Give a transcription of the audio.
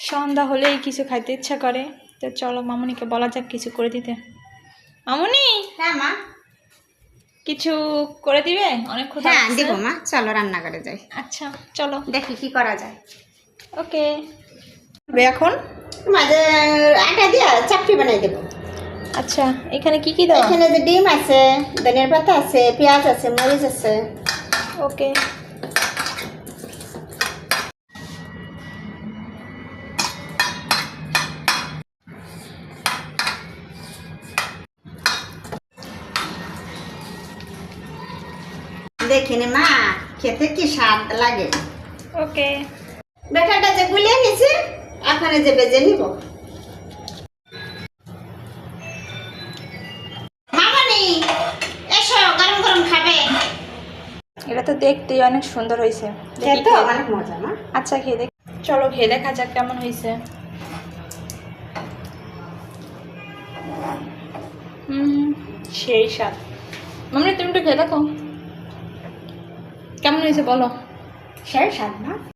সন্ধ্যা হলেই কিছু খাইতে ইচ্ছা করে, তো চলো মামুনিকে বলা যাক কিছু করে দিতে। মামুনি। হ্যাঁ মা, কিছু করে দিবে? অনেক ক্ষুধা হ্যাঁ লাগছে। দিব মা, চলো রান্না করে যাই। আচ্ছা চলো দেখি কি করা যায়। ওকে। এখন মাঝে আটা দিয়ে চাপটি বানাই দেবো। আচ্ছা এখানে কি কি দাও? এখানে যে ডিম আছে, ধনিয়ার পাতা আছে, পেঁয়াজ আছে, মরিচ আছে। ওকে। দেখিনি মা, খেতে কি স্বাদ লাগে। ওকে। বেটাটা যে গুলিয়ে নিছি, এখন যে বেজে নিব। মামনি এসো, গরম গরম খাবে। এটা তো দেখতেই অনেক সুন্দর হয়েছে। খেতে অনেক মজা না? আচ্ছা খেয়ে দেখ, চলো খেয়ে দেখা যাক কেমন হয়েছে। সেই স্বাদ। মামনি তুমি একটু খেয়ে দেখো কেমন হয়েছে বলো। সেই স্বাদ না?